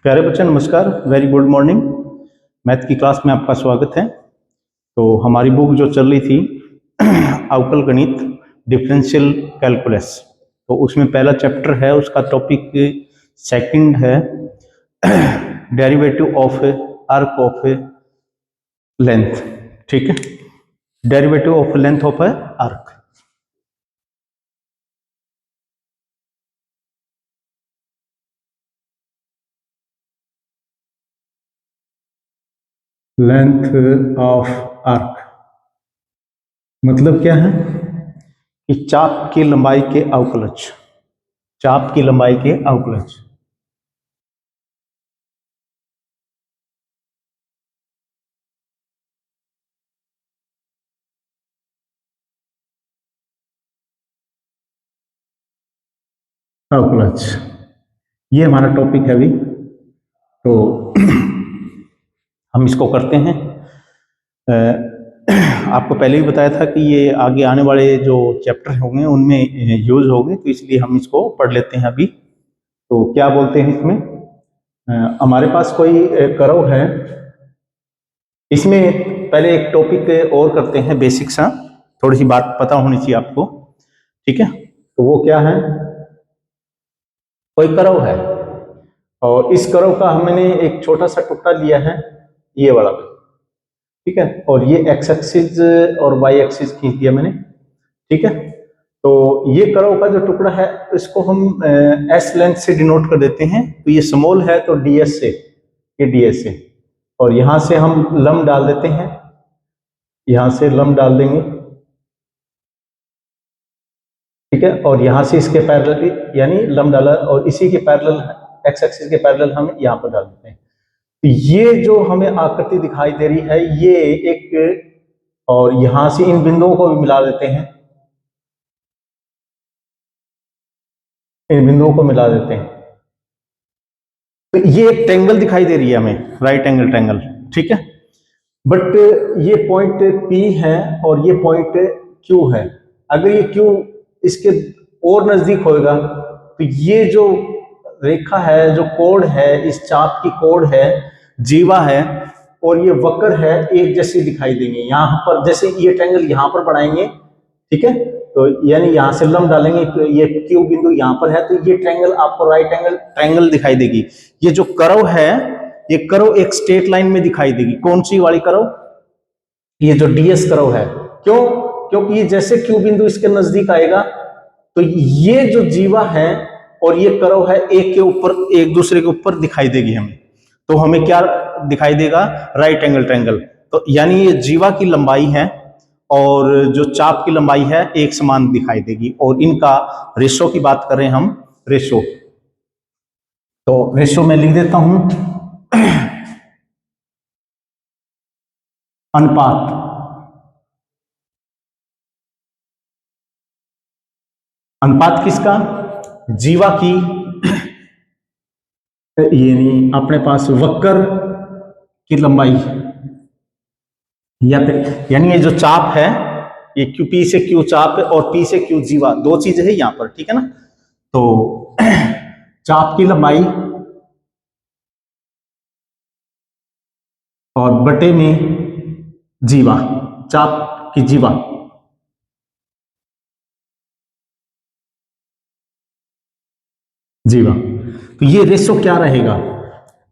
प्यारे बच्चे नमस्कार, वेरी गुड मॉर्निंग। मैथ की क्लास में आपका स्वागत है। तो हमारी बुक जो चल रही थी अवकल गणित डिफरेंशियल कैलकुलस, तो उसमें पहला चैप्टर है, उसका टॉपिक सेकंड है derivative of arc of length. ठीक है, derivative of length of arc. Length of arc मतलब क्या है कि चाप की लंबाई के अवकलज, चाप की लंबाई के अवकलज। अवकलज ये हमारा टॉपिक है अभी। तो हम इसको करते हैं। आपको पहले ही बताया था कि ये आगे आने वाले जो चैप्टर होंगे उनमें यूज होंगे, तो इसलिए हम इसको पढ़ लेते हैं अभी। तो क्या बोलते हैं इसमें, हमारे पास कोई कर्व है। इसमें पहले एक टॉपिक और करते हैं, बेसिक सा, थोड़ी सी बात पता होनी चाहिए आपको। ठीक है, तो वो क्या है, कोई कर्व है और इस कर्व का हमने एक छोटा सा टुकड़ा लिया है, ये वाला। ठीक है, और ये एक्स एक्सिस और वाई एक्सिस खींच दिया मैंने। ठीक है, तो ये कर्व का जो टुकड़ा है इसको हम एस लेंथ से डिनोट कर देते हैं। तो ये स्मॉल है तो डीएस से, ये डीएस से, और यहां से हम लंब डाल देते हैं, यहां से लंब डाल देंगे। ठीक है, और यहां से इसके पैरेलल यानी लंब डाला और इसी के पैरेलल एक्स एक्सिस के पैरेलल हम यहां पर डाल देते हैं। तो ये जो हमें आकृति दिखाई दे रही है ये एक, और यहां से इन बिंदुओं को भी मिला देते हैं, इन बिंदुओं को मिला देते हैं। तो ये एक ट्रायंगल दिखाई दे रही है हमें, राइट एंगल ट्रायंगल। ठीक है, बट ये पॉइंट P है और ये पॉइंट Q है। अगर ये Q इसके और नजदीक होगा तो ये जो रेखा है, जो कोड है, इस चाप की कोड है, जीवा है, और ये वक्र है, एक जैसी दिखाई देंगे। यहां पर जैसे ये ट्रायंगल यहां पर बनाएंगे, ठीक है, तो यानी यहां से लंब डालेंगे तो ये Q बिंदु यहां पर है, तो ये ट्रायंगल आपको राइट एंगल ट्रायंगल दिखाई देगी। ये जो कर्व है, ये कर्व एक स्ट्रेट लाइन में दिखाई देगी। कौन सी वाली कर्व, ये जो डीएस कर्व है। क्यों, क्योंकि ये जैसे Q बिंदु इसके नजदीक आएगा तो ये जो जीवा है और ये कर्व है एक के ऊपर, एक दूसरे के ऊपर दिखाई देगी हमें। तो हमें क्या दिखाई देगा, राइट एंगल ट्रायंगल। तो यानी ये जीवा की लंबाई है और जो चाप की लंबाई है एक समान दिखाई देगी, और इनका रेशो की बात करें हम, रेशो, तो रेशो में लिख देता हूं अनुपात। अनुपात किसका, जीवा की, यानी अपने पास वक्र की लंबाई, या फिर यानी ये जो चाप है, ये क्यू, पी से क्यू चाप और पी से क्यू जीवा, दो चीजें है यहां पर। ठीक है ना, तो चाप की लंबाई और बटे में जीवा, चाप की जीवा, जीवा। तो ये रेशो क्या रहेगा।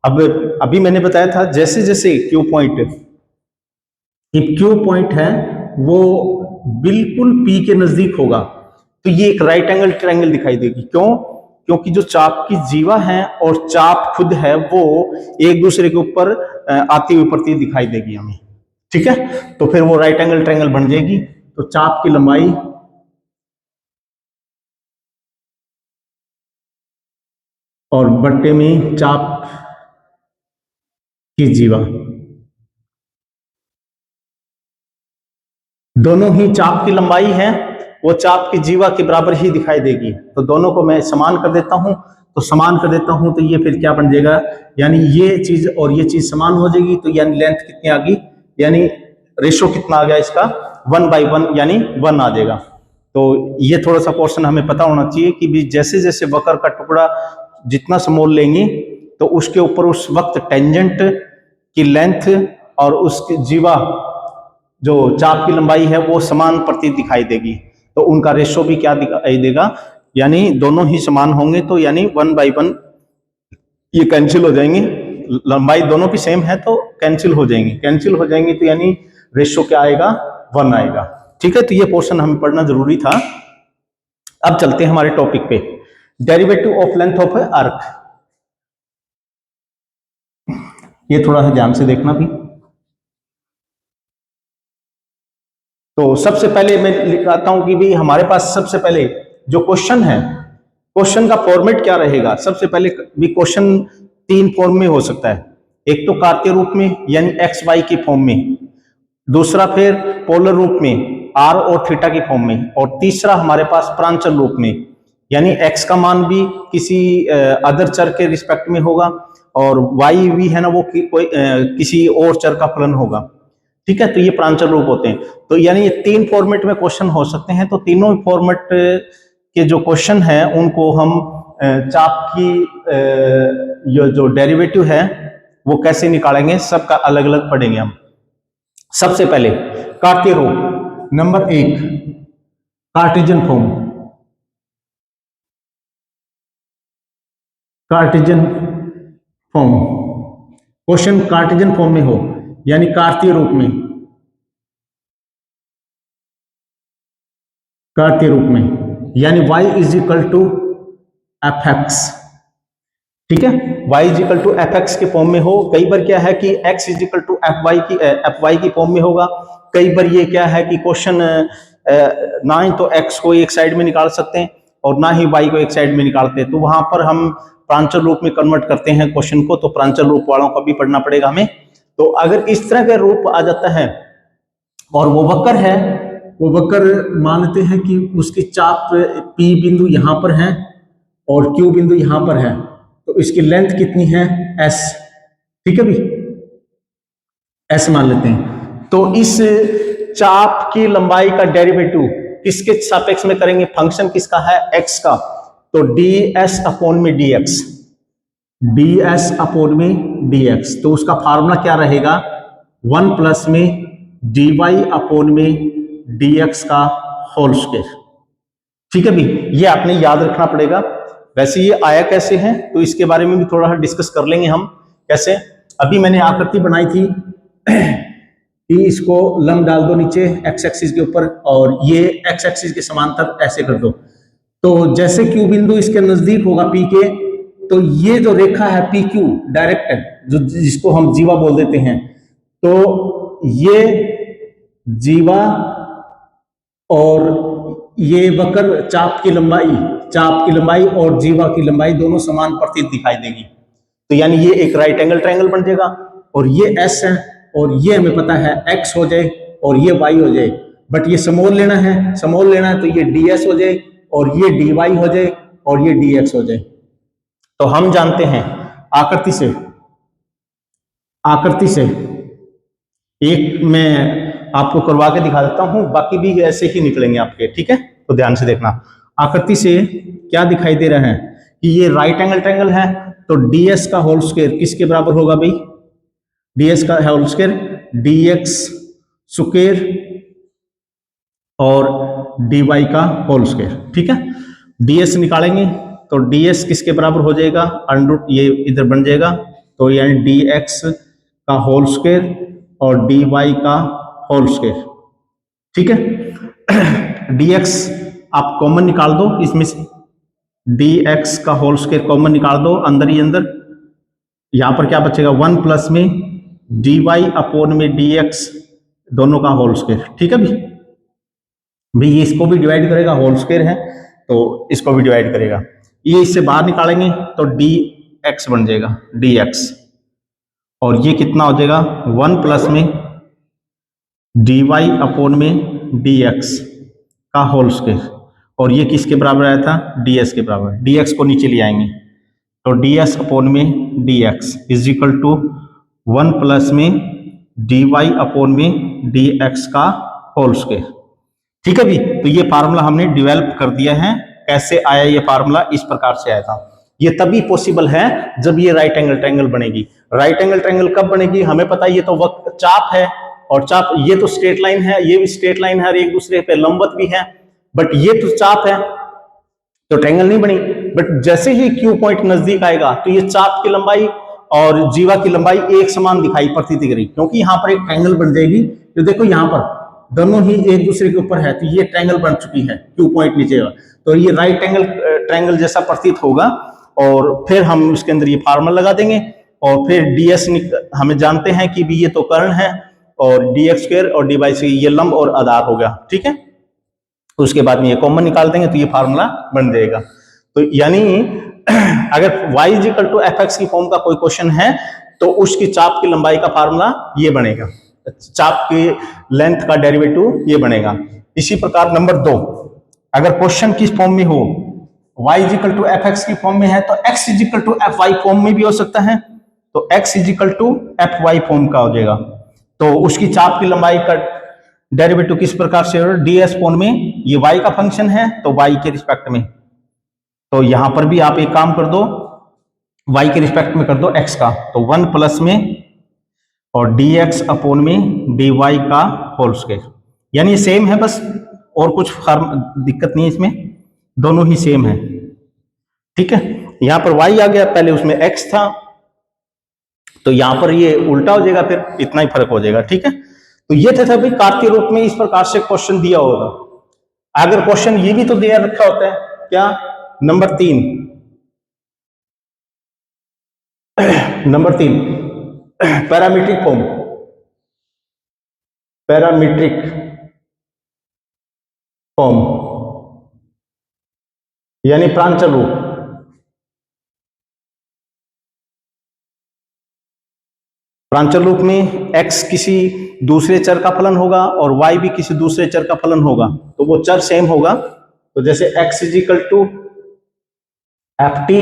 अब अभी मैंने बताया था जैसे जैसे क्यू पॉइंट, क्यू पॉइंट है वो बिल्कुल पी के नजदीक होगा तो ये एक राइट एंगल ट्रायंगल दिखाई देगी। क्यों, क्योंकि जो चाप की जीवा है और चाप खुद है वो एक दूसरे के ऊपर आती हुई प्रतीत दिखाई देगी हमें। ठीक है, तो फिर वो राइट एंगल ट्रायंगल बन जाएगी। तो चाप की लंबाई और बट्टे में चाप की जीवा, दोनों ही चाप की लंबाई है, वो चाप की जीवा के बराबर ही दिखाई देगी। तो दोनों को मैं समान कर देता हूं, तो समान कर देता हूं तो ये फिर क्या बन जाएगा, यानी ये चीज और ये चीज समान हो जाएगी। तो यानी लेंथ कितनी आ गई, यानी रेशो कितना आ गया इसका, 1/1 यानी 1 आ जाएगा। तो ये थोड़ा सा क्वेश्चन हमें पता होना चाहिए कि भी जैसे जैसे वक्र का टुकड़ा जितना स्मॉल लेंगे तो उसके ऊपर उस वक्त टेंजेंट की लेंथ और उसकी जीवा जो चाप की लंबाई है वो समान प्रतीत दिखाई देगी। तो उनका रेशो भी क्या दिखाई देगा, यानी दोनों ही समान होंगे, तो यानी 1/1 ये कैंसिल हो जाएंगे। लंबाई दोनों की सेम है तो कैंसिल हो जाएंगी, कैंसिल हो जाएंगी तो यानी रेशो क्या आएगा, 1 आएगा। ठीक है, तो ये पोर्शन हमें पढ़ना जरूरी था। अब चलते हैं हमारे टॉपिक पे, derivative of length of arc. ये थोड़ा सा ध्यान से देखना भी। तो सबसे पहले मैं लिखाता हूं कि भाई हमारे पास सबसे पहले जो क्वेश्चन है, क्वेश्चन का फॉर्मेट क्या रहेगा। सबसे पहले भी क्वेश्चन 3 फॉर्म में हो सकता है। एक तो कार्तीय रूप में यानी एक्स वाई की फॉर्म में, दूसरा फिर पोलर रूप में आर और थीटा की फॉर्म में, और तीसरा हमारे पास प्रांचल रूप में, यानी एक्स का मान भी किसी अदर चर के रिस्पेक्ट में होगा और वाई भी है ना वो कोई किसी और चर का फलन होगा। ठीक है, तो ये प्रांचल रूप होते हैं। तो यानी ये 3 फॉर्मेट में क्वेश्चन हो सकते हैं। तो तीनों फॉर्मेट के जो क्वेश्चन है उनको हम चाप की ये जो डेरिवेटिव है वो कैसे निकालेंगे, सबका अलग अलग पढ़ेंगे हम। सबसे पहले कार्तीय रूप number 1, Cartesian form. Cartesian form, question Cartesian form में हो यानी कार्तीय रूप में, कार्तीय रूप में यानी y is equal to f x. ठीक है, y is equal to f x के फॉर्म में हो। कई बार क्या है कि x is equal to f y की फॉर्म में होगा। कई बार ये क्या है कि क्वेश्चन ना ही तो x को एक साइड में निकाल सकते हैं और ना ही y को एक साइड में निकालते हैं, तो वहां पर हम प्रांचल रूप में कन्वर्ट करते हैं क्वेश्चन को। तो प्रांचल रूप वालों को भी पढ़ना पड़ेगा हमें। तो अगर इस तरह का रूप आ जाता है और वो वक्र है, वो वक्र मानते हैं कि उसकी चाप P बिंदु यहां पर है और Q बिंदु यहां पर है, तो इसकी लेंथ कितनी है, S। ठीक है भी, S मान लेते हैं। तो इस चाप की लंबाई का डेरिवेटिव किसके सापेक्ष में करेंगे, फंक्शन किसका है, x का, तो ds अपॉन में dx, ds अपॉन में dx। तो उसका फार्मूला क्या रहेगा, 1 प्लस में dy अपॉन में dx का होल स्क्वायर। ठीक है भी, ये आपने याद रखना पड़ेगा। वैसे ये आया कैसे है तो इसके बारे में भी थोड़ा सा डिस्कस कर लेंगे हम। कैसे, अभी मैंने आकृति बनाई थी कि इसको लंब डाल दो नीचे एक्स एक्सिस के ऊपर और ये एक्स एक्सिस के समांतर ऐसे कर दो। तो जैसे क्यू बिंदु इसके नजदीक होगा पी के, तो ये जो रेखा है पी क्यू डायरेक्ट है, जो जिसको हम जीवा बोल देते हैं, तो ये जीवा और ये वक्र चाप की लंबाई और जीवा की लंबाई दोनों समान प्रतीत दिखाई देगी। तो यानी ये एक राइट एंगल ट्रायंगल बन जाएगा और ये एस है और ये हमें पता है एक्स हो जाए और ये वाई हो जाए, बट ये समोल लेना है तो ये डी एस हो जाए और ये डी वाई हो जाए और ये डी एक्स हो जाए। तो हम जानते हैं आकृति से एक मैं आपको करवा के दिखा देता हूं, बाकी भी ऐसे ही निकलेंगे आपके। ठीक है, तो ध्यान से देखना। आकृति से क्या दिखाई दे रहा है कि ये राइट एंगल ट्रायंगल है, तो ds का होल स्क्वायर किसके बराबर होगा भाई, ds का होल स्क्वायर dx स्क्वायर और dy का होल स्क्वायर। ठीक है, ds निकालेंगे तो ds किसके बराबर हो जाएगा, अंडर ये इधर बन जाएगा, तो यानी dx का होल स्क्वायर और dy का होल स्क्वायर। ठीक है, dx आप कॉमन निकाल दो इसमें से, dx का होल स्क्वायर कॉमन निकाल दो अंदर ही अंदर, यहां पर क्या बचेगा 1 प्लस में dy अपॉन में dx दोनों का होल स्क्वायर। ठीक है भाई ये इसको भी डिवाइड करेगा, होल स्क्वायर है तो इसको भी डिवाइड करेगा। ये इससे बाहर निकालेंगे तो dx बन जाएगा dx, और ये कितना हो जाएगा 1 प्लस में dy अपॉन में dx का होल स्क्वायर, और ये किसके बराबर आया था, ds के बराबर। dx को नीचे ले आएंगे तो ds अपॉन में dx is equal to 1 plus में dy अपॉन में dx का होल स्क्वायर। ठीक है भी, तो ये फार्मूला हमने डेवलप कर दिया है। कैसे आया ये फार्मूला, इस प्रकार से आया था। ये तभी पॉसिबल है जब ये राइट एंगल ट्रायंगल बनेगी। राइट एंगल ट्रायंगल कब बनेगी हमें पता है, ये तो चाप है, और चाप ये तो स्ट्रेट लाइन है, ये भी स्ट्रेट लाइन है और एक दूसरे पे लंबवत भी है, बट ये तो चाप है तो ट्रायंगल नहीं बनी। बट जैसे ही क्यू पॉइंट नजदीक आएगा तो ये चाप की लंबाई और जीवा की लंबाई एक समान दिखाई प्रतीत करेगी, क्योंकि यहाँ पर एक ट्रायंगल बन जाएगी। तो देखो यहाँ पर दोनों ही एक दूसरे के ऊपर है, तो ये ट्रायंगल बन चुकी है क्यू पॉइंट नीचे, तो ये राइट एंगल ट्रायंगल जैसा प्रतीत होगा। और फिर हम उसके अंदर ये फार्मूला लगा देंगे, और फिर डीएस हमें जानते हैं कि भी ये तो कर्ण है, और dx स्क्वायर और डी बाई सी ये लंब और आधार हो गया, ठीक है। उसके बाद में ये कॉमन निकाल देंगे तो ये फार्मूला बन जाएगा। तो यानी अगर y equal to f x की फॉर्म का कोई क्वेश्चन है तो उसकी चाप की लंबाई का फार्मूला ये बनेगा, चाप की लेंथ का डेरिवेटिव ये बनेगा। इसी प्रकार नंबर 2, अगर क्वेश्चन किस फॉर्म में हो, y equal to f x की फॉर्म में है तो x equal to f y form में भी हो सकता है, तो x equal to f y form का हो जाएगा। तो उसकी चाप की लंबाई का डेरिवेटिव किस प्रकार से होगा, ds कोण में ये y का फंक्शन है तो y के रिस्पेक्ट में, तो यहां पर भी आप एक काम कर दो, y के रिस्पेक्ट में कर दो x का, तो 1 प्लस में और dx अपॉन में dy का होल स्क्वायर, यानी सेम है बस, और कुछ दिक्कत नहीं है इसमें, दोनों ही सेम है, ठीक है। यहां पर y आ गया, पहले उसमें x था, तो यहां पर ये उल्टा हो जाएगा, फिर इतना ही फर्क हो जाएगा, ठीक है। तो ये थे भाई कार्तीय रूप में इस प्रकार से क्वेश्चन दिया होगा। अगर क्वेश्चन ये भी तो दिया रखा होता है, क्या number 3 parametric form, parametric form यानी प्रांचल रूप, प्रांचल रूप में x किसी दूसरे चर का फलन होगा और y भी किसी दूसरे चर का फलन होगा, तो वो चर सेम होगा। तो जैसे x is equal to f t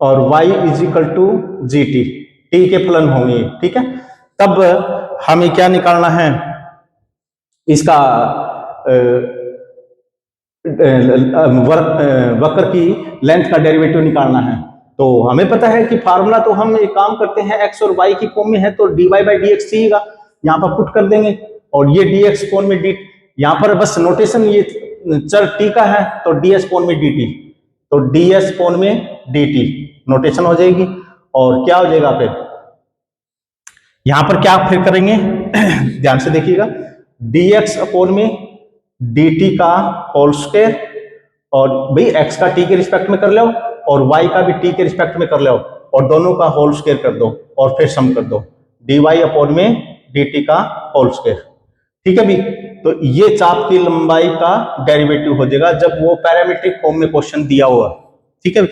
और y is equal to g t, t के फलन होंगे, ठीक है। तब हमें क्या निकालना है, इसका वक्र की लेंथ का डेरिवेटिव निकालना है। तो हमें पता है कि फार्मूला तो हम एक काम करते हैं, x और y की फॉर्म में है तो dy बाई डी एक्स चाहिएगा, यहाँ पर पुट कर देंगे, और ये dx कोण में डी, यहाँ पर बस नोटेशन ये चर t का है तो ds कोण में dt, तो ds कोण में dt नोटेशन हो जाएगी। और क्या हो जाएगा फिर, यहां पर क्या फिर करेंगे ध्यान से देखिएगा, dx अपॉन में dt का होल स्क्वायर, और भाई x का t के रिस्पेक्ट में कर लो और y का भी t के रिस्पेक्ट में कर लो, और दोनों का होल स्क्वायर कर दो और फिर सम कर दो, dy अपॉन में dt का होल स्क्वायर, ठीक है भी। तो ये चाप की लंबाई का डेरिवेटिव हो जाएगा जब वो पैरामीट्रिक फॉर्म में क्वेश्चन दिया हुआ, ठीक है।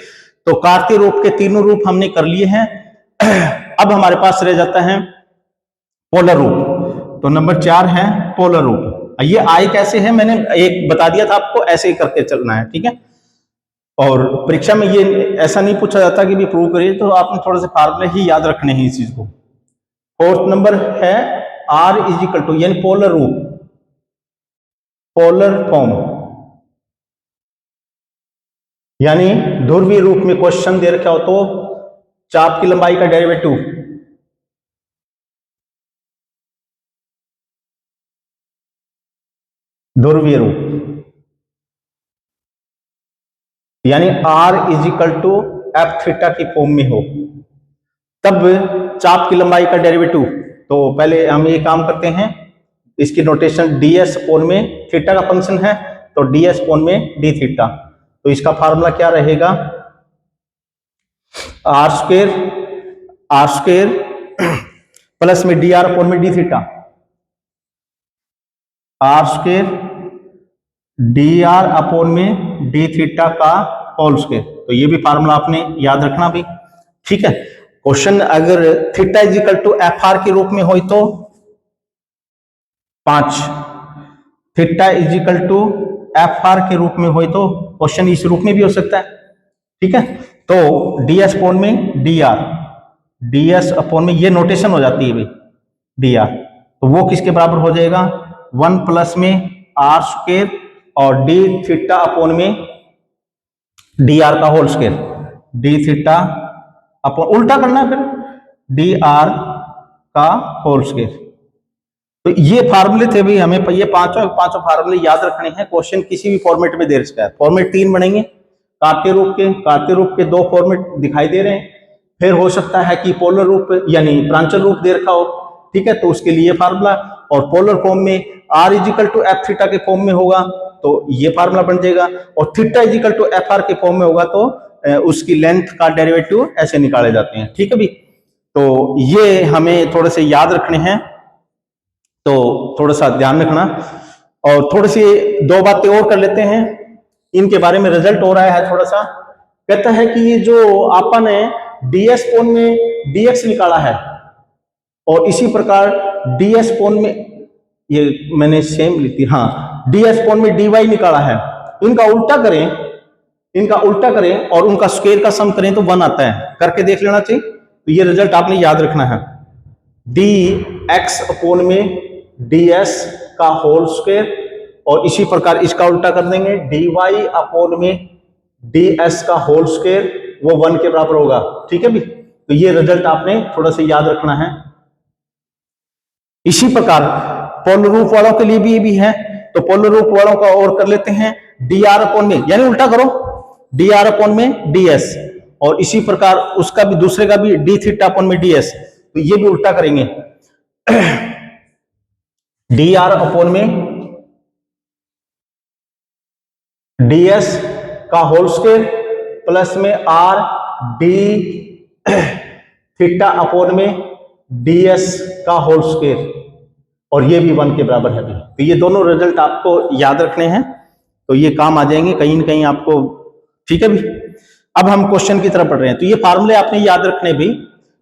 तो कार्तीय रूप के तीनों रूप हमने कर लिए हैं। अब हमारे पास रह जाता है पोलर रूप, तो नंबर 4 है पोलर रूप। ये आय कैसे है मैंने एक बता दिया था आपको, ऐसे ही करके चलना है, ठीक है। और परीक्षा में ये ऐसा नहीं पूछा जाता कि भी प्रूव करिए, तो आपने थोड़े से फार्मूले ही याद रखने हैं इस चीज को। 4th नंबर है r इज इक्वल टू, यानी पोलर रूप, पोलर फॉर्म, यानी ध्रुवीय रूप में क्वेश्चन दे रखा हो तो चाप की लंबाई का डेरिवेटिव ध्रुवीय रूप, यानी r is equal to f theta की फॉर्म में हो, तब चाप की लंबाई का डेरिवेटिव। तो पहले हम ये काम करते हैं, इसकी नोटेशन ds कोण में थीटा का फंक्शन है तो ds कोण में d थीटा, तो इसका फार्मूला क्या रहेगा, आर स्क्वायर प्लस में डी आर अपॉन में D theta, r square d r upon में डी थीटा का होल स्क्वायर, तो ये भी फार्मूला आपने याद रखना भी, ठीक है। क्वेश्चन अगर theta is equal to f r के रूप में हो तो 5, theta is equal to f r के रूप में हो तो क्वेश्चन इस रूप में भी हो सकता है, ठीक है। तो ds अपॉन में dr, ds अपॉन में ये नोटेशन हो जाती है भाई dr, तो वो किसके बराबर हो जाएगा, 1 प्लस में r स्क्वायर और d थीटा अपॉन में dr का whole square, d theta upon, उल्टा करना है फिर, डी आर का होल स्क्वायर। तो ये फार्मूले थे भाई, हमें ये पांचों फार्मूले याद रखने हैं। क्वेश्चन किसी भी फॉर्मेट में दे सकता है। फॉर्मेट 3 बनेंगे, कार्तीय रूप के 2 फॉर्मेट दिखाई दे रहे हैं। फिर हो सकता है कि पोलर रूप यानी प्रांचल रूप दे रखा हो, ठीक है, तो उसके लिए फार्मूला, और पोलर फॉर्म में r is equal to f theta के फॉर्म में होगा तो ये फार्मूला बन जाएगा, और theta is equal to f r के फॉर्म में होगा तो उसकी लेंथ का डेरिवेटिव ऐसे निकाले जाते हैं, ठीक है भी। तो ये हमें थोड़े से याद रखने हैं, तो थोड़ा सा ध्यान रखना। और थोड़ी सी 2 बातें और कर लेते हैं, इनके बारे में रिजल्ट हो रहा है थोड़ा सा। कहता है कि ये जो अपन ने ds कोण में dx निकाला है, और इसी प्रकार ds कोण में, ये मैंने सेम ली थी, हाँ, ds कोण में dy निकाला है, इनका उल्टा करें और उनका स्क्वायर का सम करें तो 1 आता है, करके देख लेना चाहिए। तो ये रिजल्ट आपने याद रखना है, dx कोण में ds का होल स्क्वायर, और इसी प्रकार इसका उल्टा कर देंगे, dy अपोन में ds का होल स्क्वायर, वो 1 के बराबर होगा, ठीक है भी। तो ये रिजल्ट आपने थोड़ा सा याद रखना है। इसी प्रकार पोलर रूप वालों के लिए भी ये भी है, तो पोलर रूप वालों का और कर लेते हैं, dr अपोन में, यानी उल्टा करो, dr अपोन में ds, और इसी प्रकार उसका भी, दूसरे का भी d थीटा अपोन में ds, तो ये भी उल्टा करेंगे, dr अपोन में ds का होल स्क्वायर प्लस में r d थीटा अपोन में ds का होल स्क्वायर, और ये भी 1 के बराबर है भी। तो ये दोनों रिजल्ट आपको याद रखने हैं, तो ये काम आ जाएंगे कहीं ना कहीं आपको, ठीक है भी। अब हम क्वेश्चन की तरफ बढ़ रहे हैं, तो ये फार्मूले आपने याद रखने भी।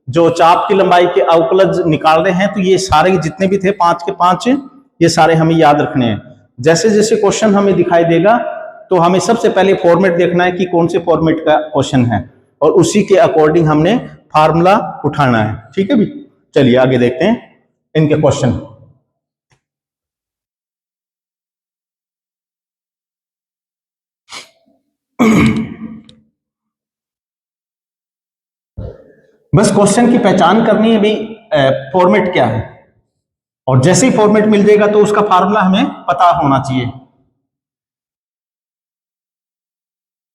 जो चाप की लंबाई के अवकलज निकाल रहे हैं, तो ये सारे जितने भी थे 5 के 5, ये सारे हमें याद रखने हैं। जैसे जैसे क्वेश्चन हमें दिखाई देगा तो हमें सबसे पहले फॉर्मेट देखना है कि कौन से फॉर्मेट का क्वेश्चन है, और उसी के अकॉर्डिंग हमने फार्मूला उठाना है, ठीक है भी। चलिए आगे देखते हैं इनके क्वेश्चन। बस क्वेश्चन की पहचान करनी है भाई, फॉर्मेट क्या है, और जैसे ही फॉर्मेट मिल जाएगा तो उसका फार्मूला हमें पता होना चाहिए।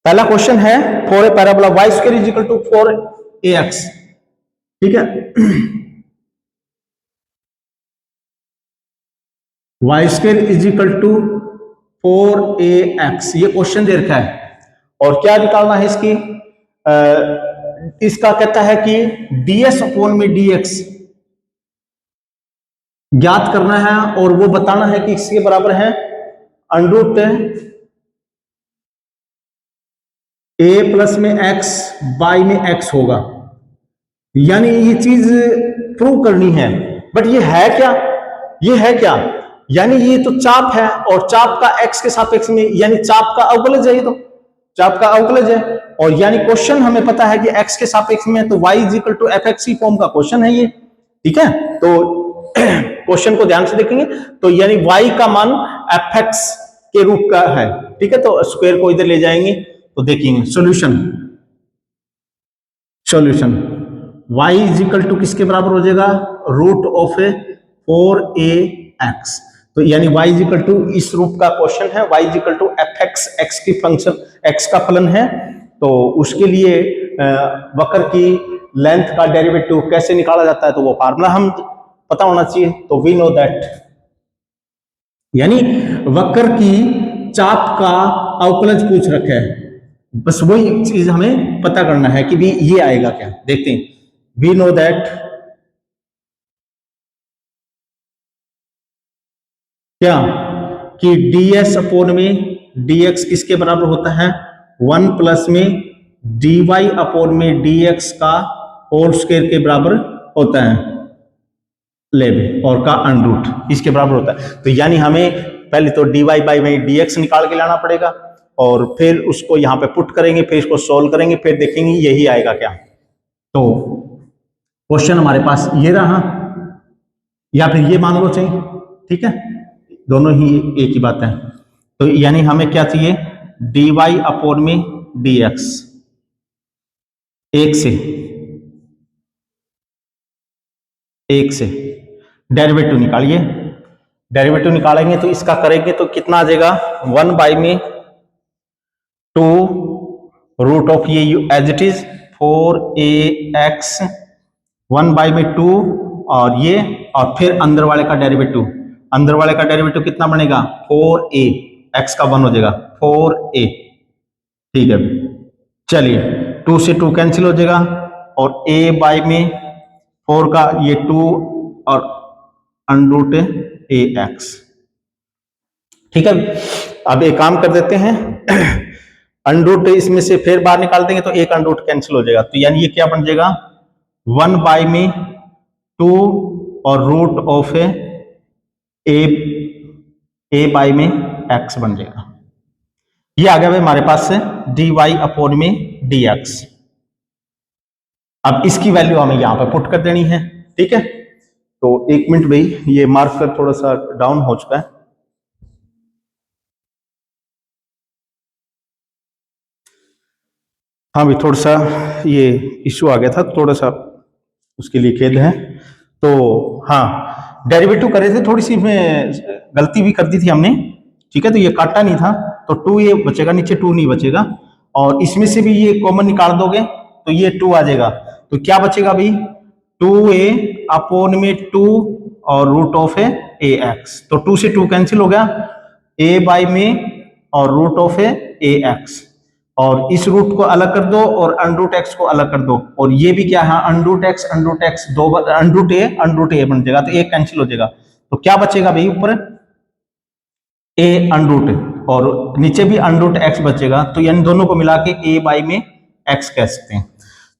पहला क्वेश्चन है, for a parabola y square is equal to 4ax, ठीक है, y square is equal to 4ax, ये क्वेश्चन दे रखा है, और क्या निकालना है इसकी, इसका कहता है कि ds अपोन में dx ज्ञात करना है, और वो बताना है कि इसके बराबर है अंडरूट a प्लस में x बाई में x होगा, यानी ये चीज प्रूव करनी है। बट ये है क्या, यानी ये तो चाप है, और चाप का x के सापेक्ष में, यानी चाप का अवकलज है, ये तो चाप का अवकलज है, और यानी क्वेश्चन हमें पता है कि x के सापेक्ष में है, तो y is equal to f x form का क्वेश्चन है ये, ठीक है। तो क्वेश्चन को ध्यान से देखेंगे तो यानी y का मान एफ एक्स के रूप का है, ठीक है। तो स्क्वायर को इधर ले जाएंगे तो देखेंगे solution y is equal to किसके बराबर हो जाएगा, रूट ऑफ 4ax, तो यानी y इज इक्वल टू, इस रूप का क्वेश्चन है, y is equal to f x, x की फंक्शन, x का फलन है, तो उसके लिए वक्र की लेंथ का डेरिवेटिव कैसे निकाला जाता है, तो वो फार्मूला हम पता होना चाहिए। तो वी नो दैट, यानी वक्र की चाप का अवकलज पूछ रखा है, बस वही चीज हमें पता करना है कि भी ये आएगा क्या, देखते हैं। वी नो दैट क्या कि ds अपोन में dx किसके बराबर होता है, 1 प्लस में dy अपोन में dx का होल स्क्वायर के बराबर होता है, लेब और का अंडरूट इसके बराबर होता है। तो यानी हमें पहले तो dy बाई में dx निकाल के लाना पड़ेगा, और फिर उसको यहां पे पुट करेंगे, फिर इसको सोल्व करेंगे, फिर देखेंगे यही आएगा क्या। तो क्वेश्चन हमारे पास ये रहा, या फिर ये मान लो चाहिए, ठीक है, दोनों ही एक ही बात है। तो यानी हमें क्या चाहिए, dy अपोन में dx, एक से डेरिवेटिव निकालिए। डेरिवेटिव निकालेंगे तो इसका करेंगे तो कितना आ जाएगा, 1/2 ये एज इट इज 4ax, 1/2 और ये, और फिर अंदर वाले का डेरिवेटिव कितना बनेगा 4a, x का 1 हो जाएगा 4a। ठीक है, चलिए 2 से 2 कैंसिल हो जाएगा और a बाई में 4 का ये 2 और √ax। ठीक है, अब एक काम कर देते हैं, √ इसमें से फिर बाहर निकाल देंगे तो एक √ कैंसिल हो जाएगा, तो यानी ये क्या बन जाएगा 1/2 और a बाई में x बन जाएगा। ये आ गया भाई हमारे पास से dy/dx। अब इसकी वैल्यू हमें यहां पर पुट कर देनी है। ठीक है, तो एक मिनट भाई, ये मार्कर थोड़ा सा डाउन हो चुका है। हाँ भाई, थोड़ा सा ये इश्यू आ गया था, थोड़ा सा उसके लिए खेद है। तो हाँ, डेरिवेटिव करे थे, थोड़ी सी में गलती भी कर दी थी हमने। ठीक है, तो ये काटा नहीं था, तो 2 ये बचेगा, नीचे 2 नहीं बचेगा, और इसमें से भी ये कॉमन निकाल दोगे तो ये 2 आ जाएगा। तो क्या बचेगा भाई 2a/2 और √ax। तो 2 से 2 कैंसिल हो गया, a बाई में और √ax, और इस रूट को अलग कर दो और √x को अलग कर दो, और ये भी क्या है √x दो √a बन जाएगा, तो एक कैंसिल हो जाएगा। तो क्या बचेगा भाई ऊपर a और नीचे भी √x बचेगा, तो यानी दोनों को मिला के a बाई में x कह सकते हैं।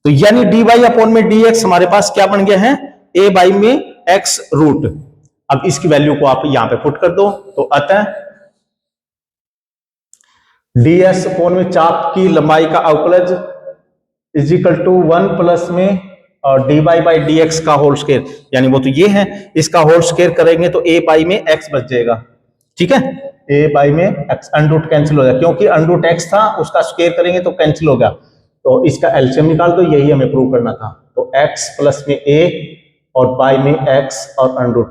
तो यानी dy/dx हमारे पास क्या बन गया है a बाई में x रूट। अब इसकी वैल्यू को आप यहां पे पुट कर दो, तो अतः ds अपॉन में चाप की लंबाई का अवकलज = 1 प्लस में और dy/dx का होल स्क्वायर, यानी वो तो ये है, इसका होल स्क्वायर करेंगे तो a बाई में x बच जाएगा। ठीक है, a बाई में x, √ कैंसिल हो जाएगा, क्योंकि √x था, उसका स्क्वायर करेंगे तो कैंसिल हो गया, तो इसका एलसीएम निकाल दो, यही हमें प्रूव करना था। तो x प्लस में a और बाई में x और √।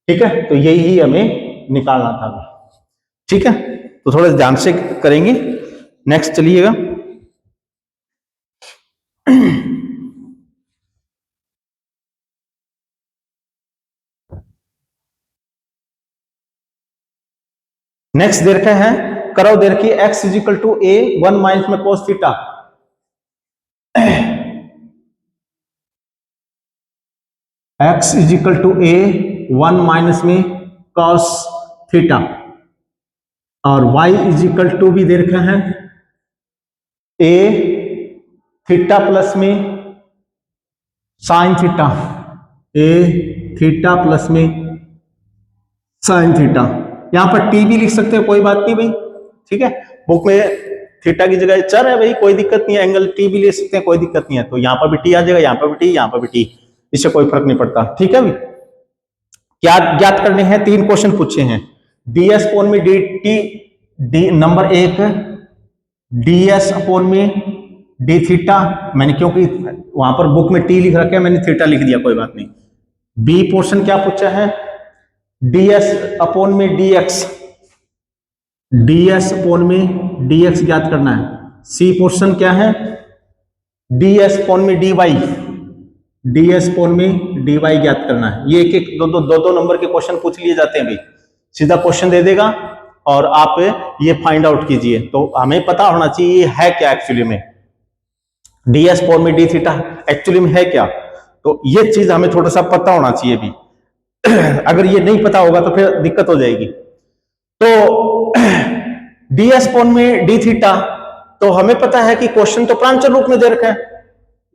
ठीक है, तो यही हमें निकालना था। ठीक है, तो थोड़ा ध्यान से करेंगे। नेक्स्ट चलिएगा, नेक्स्ट दे रखा है, करो दे रखी x = a 1 माइनस में cos theta. x = a 1 minus में cos थीटा, और y = भी दे रखा है a थीटा प्लस में sine theta, a theta plus में साइन थीटा। यहां पर t भी लिख सकते हो, कोई बात नहीं भाई। ठीक है, बुक में थीटा की जगह चर है भाई, कोई दिक्कत नहीं है, एंगल t भी ले सकते हैं, कोई दिक्कत नहीं है। तो यहां पर भी t आ जाएगा, यहां पर भी t, यहां पर भी t, इससे कोई फर्क नहीं पड़ता। ठीक है भाई, क्या ज्ञात करने हैं, 3 क्वेश्चन पूछे हैं। ds अपॉन में dt, नंबर 1 ds अपॉन में d थीटा, मैंने क्योंकि वहां पर बुक में t लिख रखा है, मैंने थीटा लिख दिया, कोई बात नहीं। b पोर्शन क्या पूछा है, ds अपॉन में dx, ds अपॉन में dx ज्ञात करना है। c पोर्शन क्या है, ds अपॉन में dy, ds अपॉन में dy ज्ञात करना है। ये एक एक दो नंबर के क्वेश्चन पूछ लिए जाते हैं भाई, सीधा क्वेश्चन दे देगा और आप ये फाइंड आउट कीजिए। तो हमें पता होना चाहिए ये है क्या एक्चुअली में, ds अपॉन में d थीटा एक्चुअली में है क्या, तो ये चीज हमें थोड़ा सा पता होना चाहिए भी। अगर ये नहीं पता होगा तो फिर दिक्कत हो जाएगी। तो ds अपॉन में d थीटा, तो हमें पता है कि क्वेश्चन तो प्रांचल रूप में दे रखा है,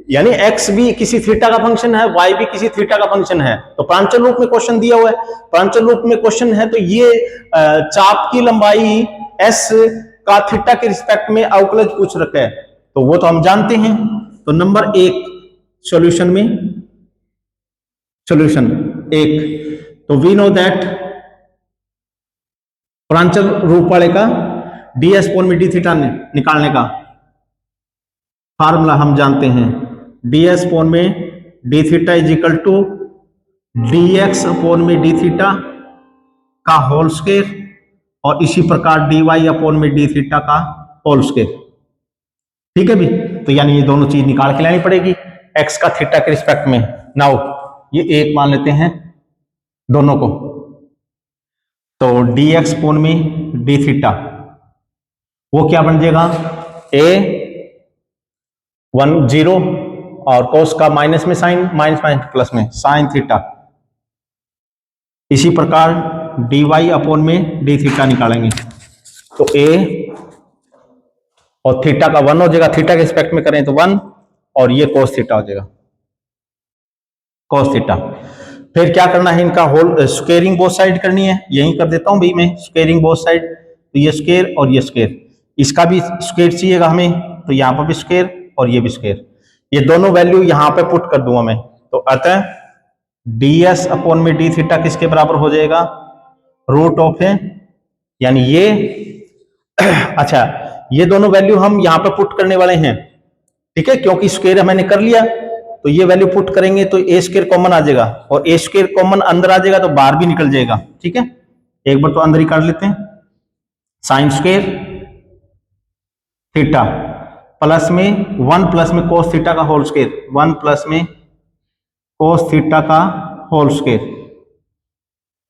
यानी x भी किसी थीटा का फंक्शन है, y भी किसी थीटा का फंक्शन है, तो प्रांचल रूप में क्वेश्चन दिया हुआ है। प्रांचल रूप में क्वेश्चन है तो ये चाप की लंबाई s का थीटा के रिस्पेक्ट में अवकलज पूछ रखा है, तो वो तो हम जानते हैं। तो नंबर 1 सॉल्यूशन में, सॉल्यूशन 1, तो वी नो दैट प्रांचल रूप वाले का ds अपॉन में d थीटा निकालने का फार्मूला हम जानते हैं, डी एस अपोन में D theta is equal to d x upon में डी थीटा का होल स्क्वायर, और इसी प्रकार डी वाई अपोन में डी थीटा का होल स्क्वायर। ठीक है भी, तो यानी ये दोनों चीज निकाल के लानी पड़ेगी एक्स का थीटा के रिस्पेक्ट में। नाउ ये एक मान लेते हैं दोनों को, तो डी एक्स अपोन में डी थीटा वो क्या बन जाएगा, ए 1 0 और कोस का माइनस में साइन, माइनस माइनस प्लस में साइन थीटा। इसी प्रकार डी वाई अपोन में डी थीटा निकालेंगे, तो ए और थीटा का 1 हो जाएगा, थीटा के रिस्पेक्ट में करें तो 1, और ये कोस थीटा हो जाएगा, कोस थीटा। फिर क्या करना है, इनका होल स्क्वेयरिंग बोथ साइड करनी है, यही कर देता हूं भाई मैं, स्क्वेयरिंग बोथ साइड, तो ये स्क्वेयर और ये स्क्वेयर, इसका भी स्क्वेयर चाहिएगा हमें, तो यहां पर भी स्क्वेयर और ये भी स्क्वेयर, ये दोनों वैल्यू यहां पे पुट कर दूंगा मैं। तो अतः डी एस अपोन में डी थीटा किसके बराबर हो जाएगा, रूट ऑफ है, यानी ये अच्छा ये दोनों वैल्यू हम यहां पे पुट करने वाले हैं, ठीक है, क्योंकि स्क्वायर मैंने कर लिया, तो ये वैल्यू पुट करेंगे तो ए स्क्वायर कॉमन आ जाएगा, और ए स्क्वायर कॉमन अंदर आ जाएगा तो बाहर भी निकल जाएगा। ठीक है, एक बार तो अंदर ही कर लेते हैं, साइन स्क्वायर थीटा प्लस में 1 प्लस में कोस थीटा का होल स्क्वायर, 1 प्लस में कोस थीटा का होल स्क्वायर,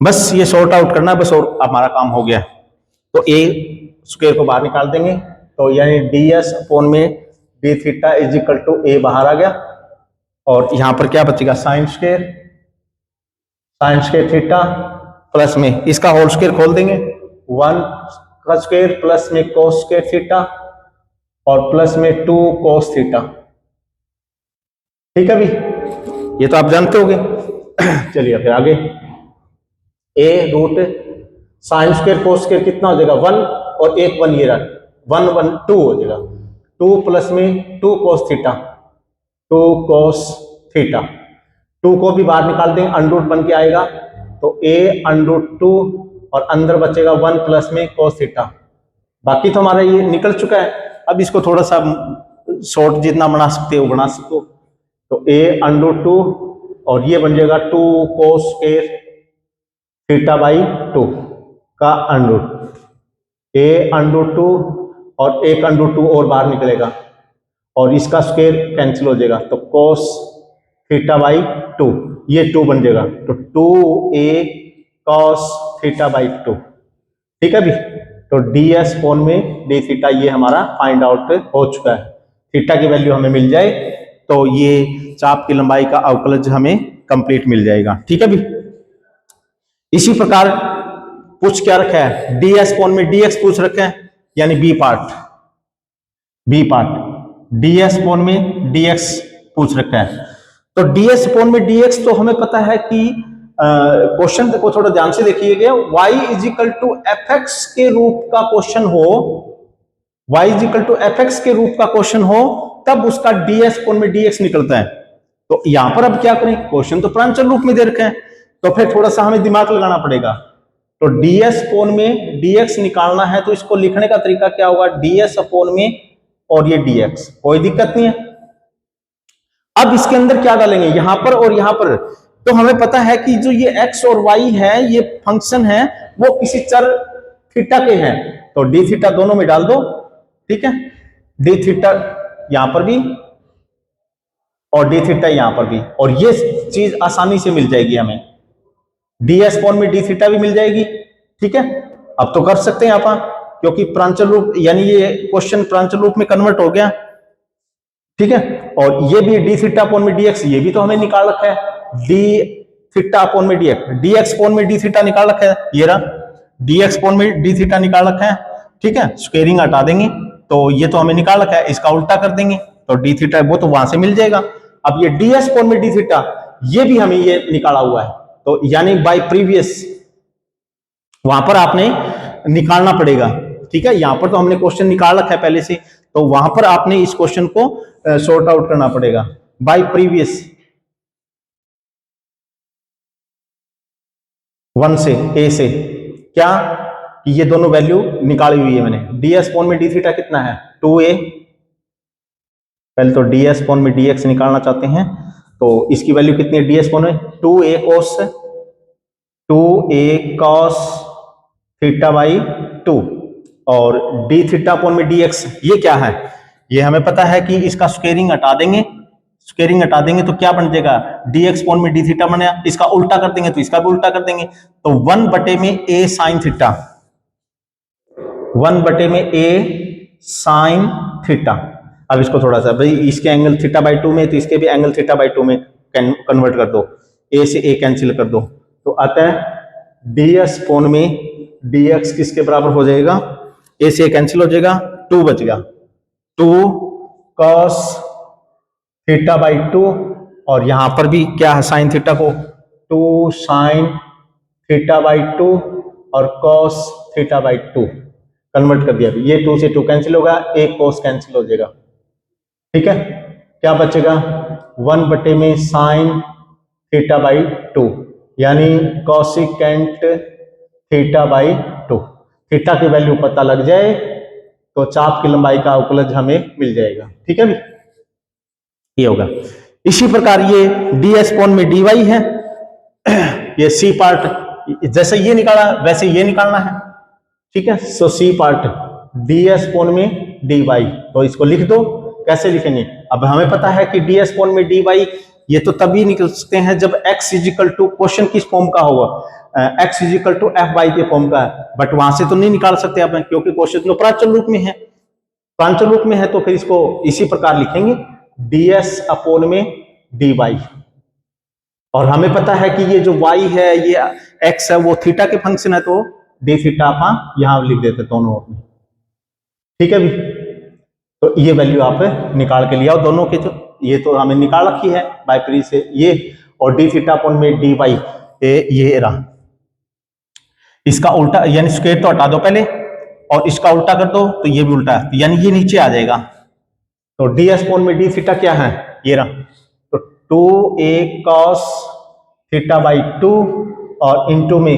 बस ये सॉर्ट आउट करना है बस, और हमारा काम हो गया। तो ए स्क्वायर को बाहर निकाल देंगे, तो यानी डी एस अपोन में D theta is equal to A बाहर आ गया, और यहां पर क्या बचेगा, साइन स्क्वायर थीटा प्लस में इसका होल स्क्वायर खोल देंगे, 1 का स्क्वायर प्लस में कोस स्क्वायर थीटा और प्लस में 2 कोस थीटा। ठीक है भी, ये तो आप जानते होंगे। चलिए फिर आगे, A root sine square cos square कितना हो जाएगा, 1 और 1 ये रहा, 1 1 2 हो जाएगा, 2 प्लस में 2 कोस थीटा, 2 कोस थीटा, 2 को भी बाहर निकाल देंगे, अंडरूट बन के आएगा, तो a अंडरूट 2 और अंदर बचेगा 1 प्लस में कोस थीटा। बाकी तो हमारा ये निकल चुका है, अब इसको थोड़ा सा शॉर्ट जितना बना सकते हो बना सकते हो, तो a अंडरूट 2 और ये बन जाएगा 2 कोस स्क्वायर थीटा बाई 2 का अंडरूट, a अंडरूट 2 और 1 अंडरूट 2 और बाहर निकलेगा, और इसका स्क्वायर कैंसिल हो जाएगा, तो कोस थीटा बाई 2, ये 2 बन जाएगा, तो 2a कॉस थीटा बाई 2। ठीक है भी, तो डी एस अपोन में डी थीटा ये हमारा फाइंड आउट हो चुका है। थीटा की वैल्यू हमें मिल जाए तो ये चाप की लंबाई का अवकलज हमें कंप्लीट मिल जाएगा। ठीक है भी, इसी प्रकार पूछ क्या रखा है, डी एस अपोन में डी एक्स पूछ रखा है, यानी b part d S upon में डी एक्स पूछ रखा है। तो डी एस अपोन में डी एक्स तो हमें पता है कि क्वेश्चन को थोड़ा ध्यान से देखिएगा, y is equal to f x के रूप का क्वेश्चन हो, y is equal to f x के रूप का क्वेश्चन हो, तब उसका डी एस अपोन में डी एक्स निकलता है। तो यहां पर अब क्या करें, क्वेश्चन तो प्रांचल रूप में दे रखे हैं, तो फिर थोड़ा सा हमें दिमाग लगाना पड़ेगा। तो डी एस अपोन में डी एक्स निकालना है, तो इसको लिखने का तरीका क्या होगा, डी एस अपोन में और ये डी एक्स, कोई दिक्कत नहीं है। अब इसके अंदर क्या डालेंगे, यहां पर और यहां पर, तो हमें पता है कि जो ये x और y है, ये फंक्शन है, वो किसी चर थीटा के हैं, तो डी थीटा दोनों में डाल दो। ठीक है, डी थीटा यहां पर भी और डी थीटा यहां पर भी, और ये चीज आसानी से मिल जाएगी हमें, डी एस अपोन में डी थीटा भी मिल जाएगी। ठीक है, अब तो कर सकते हैं आप, क्योंकि प्रांचल रूप, यानी ये क्वेश्चन प्रांचल रूप में कन्वर्ट हो गया। ठीक है, और ये भी डी थीटा अपोन में डी एक्स, ये भी तो हमें निकाल रखा है, डी थीटा अपोन में d x, D x upon में डी थीटा निकाल रखा है, ये रहा डी एक्स अपोन में डी थीटा निकाल रखा है। ठीक है, स्क्वेयरिंग हटा देंगे तो ये तो हमें निकाल रखा है, इसका उल्टा कर देंगे तो डी थीटा वो तो वहां से मिल जाएगा। अब ये डी एस अपोन में डी थीटा, ये भी हमें ये निकाला हुआ है, तो यानी बाय प्रीवियस वहां पर आपने निकालना पड़ेगा। ठीक है, यहां पर तो हमने क्वेश्चन निकाल रखा है पहले से, तो वहां पर आपने इस क्वेश्चन को सॉर्ट आउट करना पड़ेगा बाय प्रीवियस 1 से, ए से, क्या कि ये दोनों वैल्यू निकाली हुई है मैंने। डी एस अपोन में डी थीटा कितना है, 2a पहले तो ds अपॉन में dx निकालना चाहते हैं, तो इसकी वैल्यू कितनी है ds अपॉन में 2a cos थीटा बाई 2 और d थीटा अपॉन में dx ये क्या है, ये हमें पता है कि इसका स्क्वायरिंग हटा देंगे, स्क्वायरिंग हटा देंगे तो क्या बन जाएगा dx अपॉन में d थीटा बनेगा, इसका उल्टा कर देंगे तो इसका भी उल्टा कर देंगे, तो 1 बटे में a साइन थीटा, 1 बटे में a साइन थीटा। अब इसको थोड़ा सा भाई इसके एंगल थीटा बाई 2 में तो इसके भी एंगल थीटा बाई 2 में कन्वर्ट कर दो, a से a कैंसिल कर दो, तो अतः ds अपॉन में dx किसके बराबर हो जाएगा, a से a कैंसिल हो जाएगा, 2 बच गया, 2 cos थीटा बाई 2 और यहां पर भी क्या है साइन थीटा को 2 साइन थीटा बाई 2 और cos थीटा बाई 2 कन्वर्ट कर दिया, ये 2 से 2 कैंसिल होगा, एक cos कैंसिल हो जाएगा, ठीक है, क्या बचेगा 1 बटे में साइन थीटा बाई 2 यानी कॉसिकेंट थीटा बाई 2, थीटा की वैल्यू पता लग जाए तो चाप की लंबाई का अवकलज हमें मिल जाएगा, ठीक है भी, ये होगा। इसी प्रकार ये ds अपॉन में dy है, ये c पार्ट जैसे ये निकाला वैसे ये निकालना है, ठीक है, सो c पार्ट ds अपॉन में dy, तो इसको लिख दो, कैसे लिखेंगे, अब हमें पता है कि ds अपॉन में dy ये तो तभी निकल सकते हैं जब x इजिकल टू क्वेश्चन किस फॉर्म का होगा, x is equal to f y के फॉर्म का है, बट वहां से तो नहीं निकाल सकते अपन क्योंकि क्वेश्चन तो प्राचल रूप में है, प्रांचल रूप में है, तो फिर इसको इसी प्रकार लिखेंगे ds अपॉन में dy, और हमें पता है कि ये जो y है ये x है वो थीटा के फंक्शन है, तो d थीटा अपन यहां लिख देते दोनों में, ठीक है भी, तो ये वैल्यू आप निकाल के लिया दोनों के, जो ये तो हमें निकाल रखी है बाय प्री से ये, और d थीटा अपॉन में dy ये रहा, इसका उल्टा यानी स्क्वायर तो हटा दो पहले और इसका उल्टा कर दो तो ये भी उल्टा है, यानी ये नीचे आ जाएगा, तो ds अपॉन में d थीटा क्या है ये रहा, तो 2a cos थीटा बाई 2 और इनटू में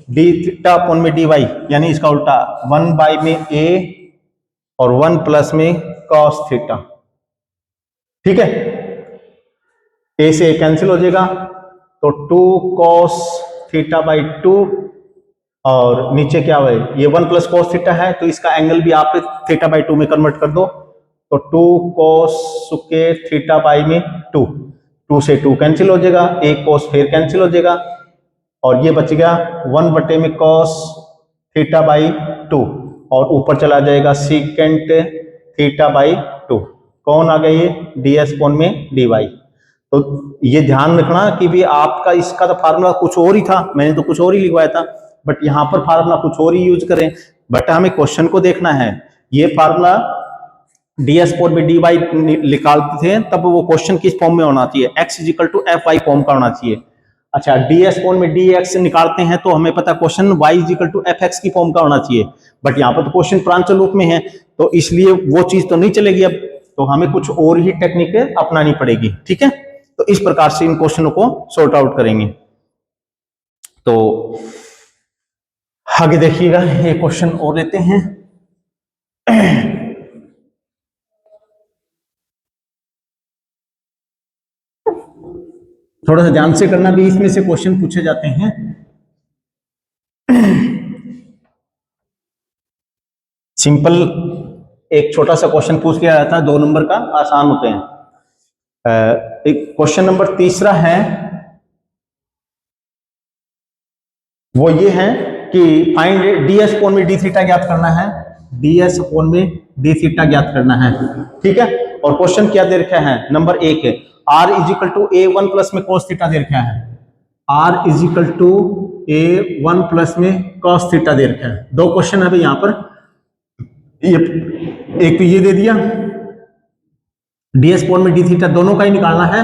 d थीटा अपॉन में dy यानी इसका उल्टा 1 बाई में a और 1 प्लस में cos थीटा, ठीक है, a से a कैंसिल हो जाएगा, तो 2 cos थीटा बाई 2 और नीचे क्या हुआ ये 1 प्लस cos थीटा है, तो इसका एंगल भी आप थीटा बाई 2 में कन्वर्ट कर दो, तो 2 cos स्क्वायर थीटा बाई में 2, 2 से 2 कैंसिल हो जाएगा, एक cos फिर कैंसिल हो जाएगा, और ये बच गया 1 बटे में cos थीटा बाई 2 और ऊपर चला जाएगा सीकेंट थीटा बाई 2, कौन आ गया ये ds अपॉन में dy, तो ये ध्यान रखना कि भी आपका इसका तो फार्मूला कुछ और ही था, मैंने तो कुछ और ही लिखवाया था, बट यहां पर फार्मूला कुछ और ही यूज करें, बट हमें क्वेश्चन को देखना है, ये फार्मूला ds अपॉन में dy निकालते थे तब वो क्वेश्चन किस फॉर्म में होना चाहिए, x is equal to f y form का होना चाहिए, अच्छा ds अपॉन में dx निकालते हैं तो हमें पता question y is equal to f x की फॉर्म का होना चाहिए, बट यहाँ पर तो क्वेश्चन प्रांचल रूप में है, तो इसलिए वो चीज तो नहीं चलेगी, अब तो हमें कुछ और ही टेक्निक अपनानी पड़ेगी, ठीक है, तो इस प्रकार से इन क्वेश्चनों को सॉर्ट आउट करेंगे। तो आगे देखिएगा ये क्वेश्चन और लेते हैं, थोड़ा सा ध्यान से करना भी, इसमें से क्वेश्चन पूछे जाते हैं, सिंपल एक छोटा सा क्वेश्चन पूछ लिया जाता है 2 नंबर का, आसान होते हैं। एक क्वेश्चन नंबर तीसरा है वो ये है कि फाइंड ds अपॉन में d थीटा ज्ञात करना है, ds अपॉन में d थीटा ज्ञात करना है, ठीक है, और क्वेश्चन क्या दे रखा है, नंबर 1 है r is equal to a 1 plus में cos थीटा दे रखा है, r is equal to a 1 plus में cos थीटा दे रखा है, दो क्वेश्चन है भाई यहाँ पर, ये एक तो ये दे दिया ds अपॉन में d थीटा दोनों का ही निकालना है,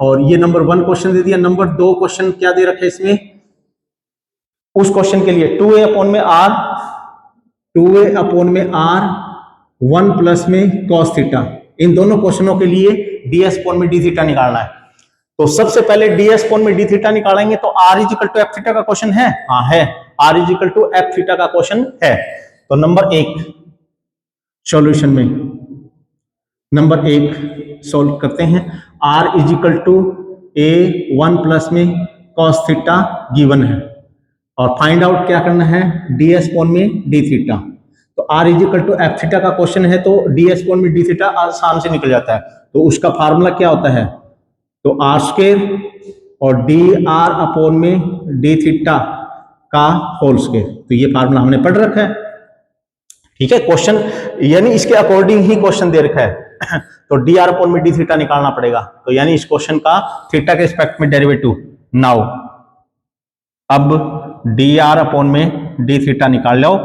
और ये नंबर 1 क्वेश्चन दे दिया, नंबर 2 क्वेश्चन क्या दे रखा है इसमें, उस क्वेश्चन के लिए 2a अपॉन में r 1 प्लस में cos थीटा, इन दोनों क्वेश्चनों के लिए ds अपॉन में d थीटा निकालना है, तो सबसे पहले ds अपॉन में d थीटा निकालेंगे, तो r is equal to f theta का क्वेश्चन है, हाँ है, r is equal to f theta का क्वेश्चन है, तो नंबर 1 सॉल्यूशन में नंबर 1 सॉल्व करते हैं। r is equal to a 1 plus में कॉस थीटा गिवन है और फाइंड आउट क्या करना है, ds कोण में d थीटा। तो r is equal to f theta का क्वेश्चन है, तो ds कोण में d थीटा आसान से निकल जाता है। तो उसका फार्मूला क्या होता है, तो r स्क्वायर और dr अपॉन में d थीटा का होल स्क्वायर। तो ये फार्मूला हमने पढ़ रखा है, ठीक है। क्वेश्चन यानी इसके अकॉर्डिंग ही क्वेश्चन दे रखा है तो डी आर अपॉन में डी थीटा निकालना पड़ेगा। तो यानी इस क्वेश्चन का थीटा के रिस्पेक्ट में डेरिवेटिव। नाउ अब डी आर अपॉन में डी थीटा निकाल लो,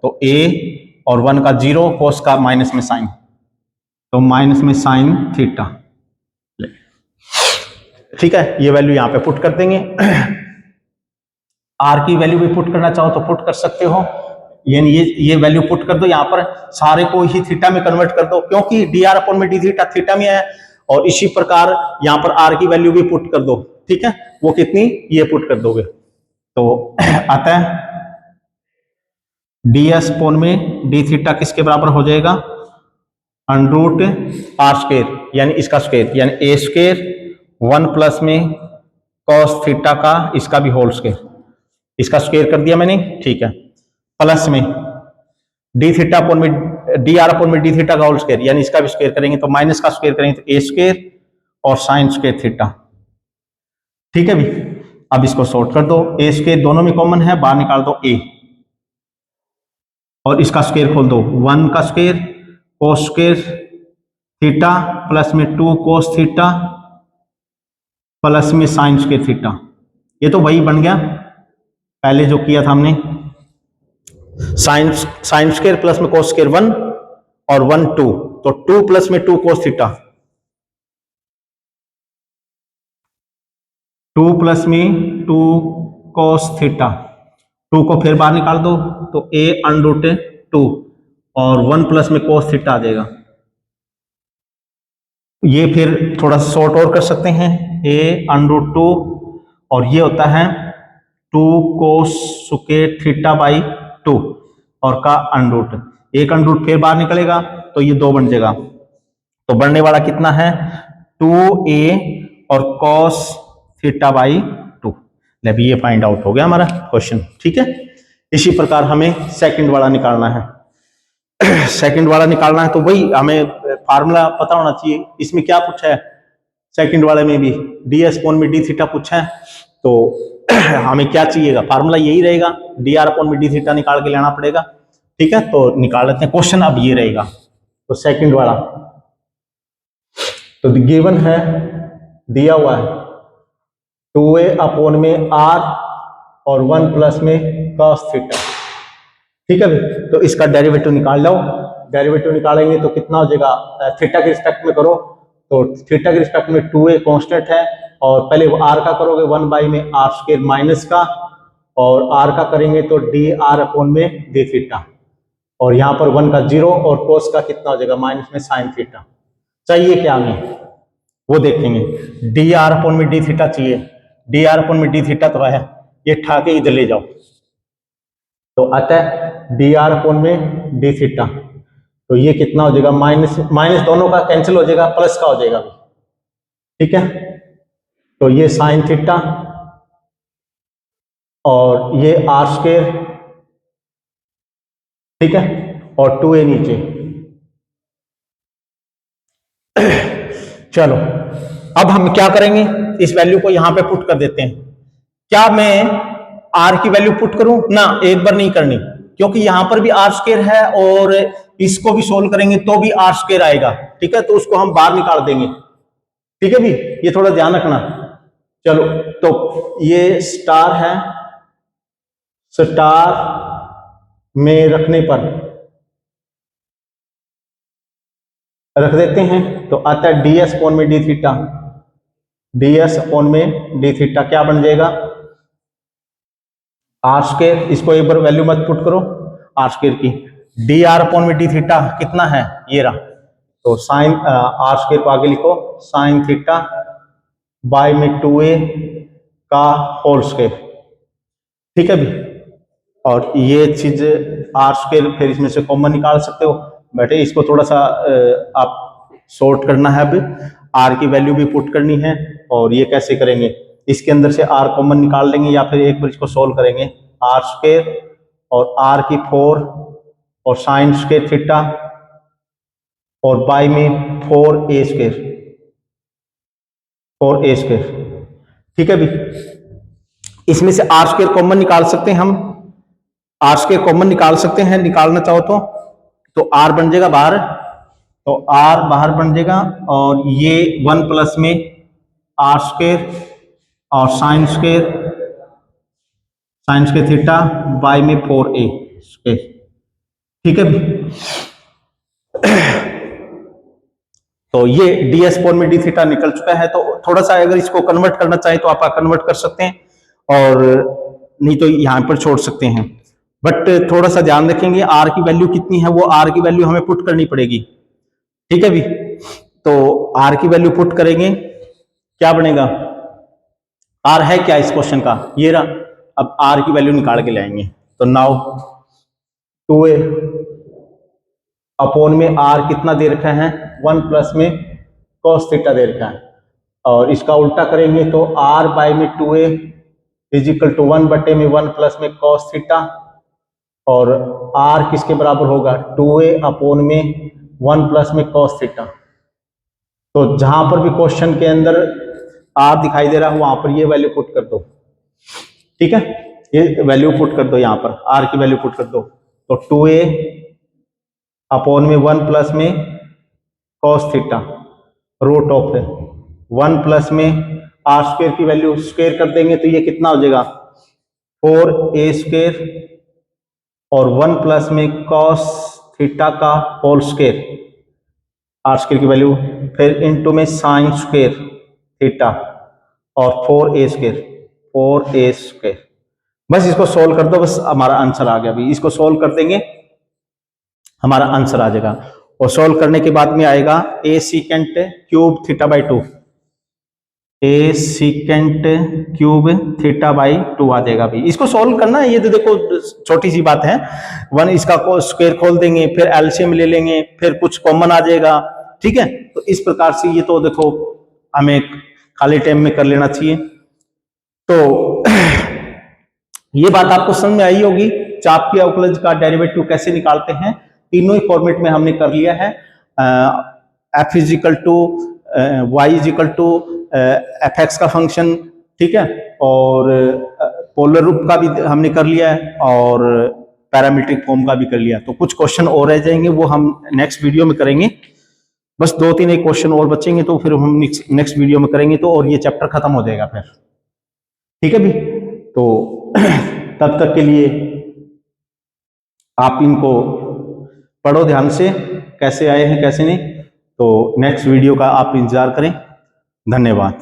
तो ए और 1 का 0, कोस का माइनस में साइन, तो माइनस में साइन थीटा, ठीक है। ये वैल्यू यहां पे पुट कर देंगे। आर की वैल्यू भी पुट करना चाहो तो पुट कर सकते हो, यानी ये वैल्यू पुट कर दो यहां पर, सारे को ही थीटा में कन्वर्ट कर दो क्योंकि डी आर अपॉन में डी थीटा थीटा में है। और इसी प्रकार यहां पर आर की वैल्यू भी पुट कर दो, ठीक है। वो कितनी, ये पुट कर दोगे तो आता है डी एस अपॉन में डी थीटा किसके बराबर हो जाएगा, अंडर रूट आर स्क्वायर, यानी इसका स्क्वायर, यानी ए स्क्वायर 1 प्लस में कॉस थीटा का इसका भी होल स्क्वायर, इसका स्क्वायर कर दिया मैंने, ठीक है। प्लस में डी थीटा अपॉन में डी आर अपॉन में डी थीटा का होल स्क्वायर, यानी इसका भी स्क्वायर करेंगे तो माइनस का स्क्वायर करेंगे तो ए स्क्वायर और साइन स्क्वायर थीटा, ठीक है भी। अब इसको सॉर्ट कर दो, ए स्क्वायर दोनों में कॉमन है, बाहर निकाल दो ए और इसका स्क्वायर खोल दो, 1 का square cos square theta plus में 2 कोस थीटा प्लस में साइन स्क्वायर थीटा। ये तो वही बन गया पहले जो किया था हमने, साइन स्क्वायर प्लस में कोस स्क्वायर 1 और 1 2, तो 2 प्लस में 2 कोस थीटा, 2 प्लस में 2 कोस थीटा, 2 को फिर बाहर निकाल दो तो a अंडर रूट 2 और 1 प्लस में कोस थीटा आ जाएगा। ये फिर थोड़ा सा शॉर्ट और कर सकते हैं, a अंडर रूट 2 और ये होता है 2 कोस स्क्वायर थीटा बाई 2 और का अंडर रूट, एक अंडर रूट फिर बाहर निकलेगा तो ये 2 बन जाएगा। तो बनने वाला कितना है 2a और cos थीटा बाई 2। ये फाइंड आउट हो गया हमारा क्वेश्चन, ठीक है। इसी प्रकार हमें सेकंड वाला निकालना है। सेकंड वाला निकालना है तो वही हमें फार्मूला पता होना चाहिए। इसमें क्या पूछा है, सेकंड वाले में भी डी एस अपॉन में डी थीटा पूछा है, तो हमें क्या चाहिएगा, फार्मूला यही रहेगा, डी आर अपॉन में डी थीटा निकाल के लेना पड़ेगा, ठीक है। तो निकाल लेते हैं। क्वेश्चन अब ये रहेगा, तो सेकंड वाला तो गिवन है, दिया हुआ है 2a अपॉन में r और 1 प्लस में cos थीटा, ठीक है भाई। तो इसका डेरिवेटिव निकाल लो, डेरिवेटिव निकालेंगे तो कितना हो जाएगा, थीटा के रिस्पेक्ट में करो तो थीटा के रिस्पेक्ट में 2a कांस्टेंट है और पहले r का करोगे 1 बाई में r स्क्वायर माइनस का, और r का करेंगे तो डी आर अपॉन में डी थीटा, और यहाँ पर 1 का 0 और कोस का कितना हो जाएगा माइनस में साइन थीटा। चाहिए क्या हमें वो देखेंगे, डी आर अपॉन में डी थीटा चाहिए, डी आर अपॉन में डी थीटा तो है, ये ठा के इधर ले जाओ तो आता है डी आर अपॉन में डी थीटा, तो ये कितना हो जाएगा माइनस माइनस दोनों का कैंसिल हो जाएगा, प्लस का हो जाएगा, ठीक है। तो ये साइन थीटा और ये आर स्क्वायर, ठीक है, और 2a नीचे। चलो अब हम क्या करेंगे, इस वैल्यू को यहां पे पुट कर देते हैं। क्या मैं r की वैल्यू पुट करूं ना, एक बार नहीं करनी, क्योंकि यहां पर भी आर स्क्वायर है और इसको भी सोल्व करेंगे तो भी आर स्क्वायर आएगा, ठीक है। तो उसको हम बाहर निकाल देंगे, ठीक है भी, ये थोड़ा ध्यान रखना। चलो तो ये स्टार है, स्टार में रखने पर रख देते हैं तो आता है डी एस अपॉन में D theta, D S upon में डी थीटा क्या बन जाएगा आर स्क्वायर, इसको एक बार वैल्यू मत पुट करो आर स्क्वायर की, डी आर अपॉन में डी थीटा कितना है ये रहा, तो साइन आर स्क्वायर को आगे लिखो साइन थीटा बाय में 2a का होल स्क्वायर, ठीक है भी। और ये चीज आर स्क्वायर फिर इसमें से कॉमन निकाल सकते हो बेटे, इसको थोड़ा सा आप सॉर्ट करना है, अब आर की वैल्यू भी पुट करनी है। और ये कैसे करेंगे, इसके अंदर से आर कॉमन निकाल लेंगे या फिर एक बार इसको सोल्व करेंगे। आर स्क्वायर और आर की 4 और साइन स्क्वायर थीटा और बाई में 4a स्क्वायर, 4a स्क्वायर। ठीक है भी, इसमें से आर स्क्वायर कॉमन निकाल सकते हैं हम, आर स्क्वायर कॉमन निकाल सकते हैं, निकालना चाहो तो आर बन जाएगा बाहर, तो आर बाहर बन जाएगा और ये 1 प्लस में आर स्क्वायर और साइन स्क्वायर थीटा बाई में 4a स्क्वायर। ठीक है भी, तो ये ds अपॉन में d थीटा निकल चुका है। तो थोड़ा सा अगर इसको कन्वर्ट करना चाहे तो आप कन्वर्ट कर सकते हैं, और नहीं तो यहां पर छोड़ सकते हैं। बट थोड़ा सा ध्यान रखेंगे, आर की वैल्यू कितनी है, वो आर की वैल्यू हमें पुट करनी पड़ेगी। ठीक है भी, तो आर की वैल्यू पुट करेंगे, क्या बनेगा, आर है क्या इस क्वेश्चन का, ये रहा। अब आर की वैल्यू निकाल के लाएंगे, तो नाउ 2a अपॉन में आर कितना दे रखा है, 1 प्लस में कॉस थीटा दे रखा है, और इसका उल्टा करेंगे तो आर बाई में 2a इज इक्वल टू 1 बटे में 1 प्लस में कॉस थीटा, और आर किसके बराबर होगा, 2a अपॉन में 1 प्लस में कॉस थीटा। तो जहां पर भी क्वेश्चन के अंदर आर दिखाई दे रहा है वहां पर ये वैल्यू पुट कर दो। ठीक है, ये वैल्यू पुट कर दो, यहां पर आर की वैल्यू पुट कर दो, तो 2a अपॉन में 1 प्लस में cos theta root of 1 plus में आर स्क्वायर की वैल्यू स्क्वायर कर देंगे तो ये कितना हो जाएगा, 4a स्क्वायर और 1 प्लस में कॉस थीटा का होल स्क्वायर, आर स्क्वायर की वैल्यू, फिर इनटू में साइन स्क्वायर थीटा और 4a स्क्वायर। बस इसको सोल्व कर दो, बस हमारा आंसर आ गया। अभी इसको सोल्व कर देंगे, हमारा आंसर आ जाएगा। और सोल्व करने के बाद में आएगा a secant cube theta by 2, a secant cube theta by 2 आ जाएगा। अभी इसको सोल्व करना है, ये तो देखो छोटी सी बात है। 1 इसका स्क्वायर खोल देंगे, फिर एलसीएम ले लेंगे, फिर कुछ कॉमन आ जाएगा। ठीक है, तो इस प्रकार से ये तो देखो हमें खाली टाइम में कर लेना चाहिए। तो ये बात आपको समझ में आई होगी, चाप की अवकलज का डेरिवेटिव कैसे निकालते हैं, तीनों ही फॉर्मेट में हमने कर लिया है। F is equal to y is equal to f x का फंक्शन, ठीक है, और पोलर रूप का भी हमने कर लिया है, और पैरामीट्रिक फॉर्म का भी कर लिया। तो कुछ क्वेश्चन और रह जाएंगे, वो हम नेक्स्ट वीडियो में करेंगे। बस 2-3 एक क्वेश्चन और बचेंगे, तो फिर हम नेक्स्ट वीडियो में करेंगे, तो और ये चैप्टर खत्म हो जाएगा फिर। ठीक है भी, तो तब तक के लिए आप इनको पढ़ो ध्यान से, कैसे आए हैं कैसे नहीं। तो नेक्स्ट वीडियो का आप इंतजार करें। धन्यवाद।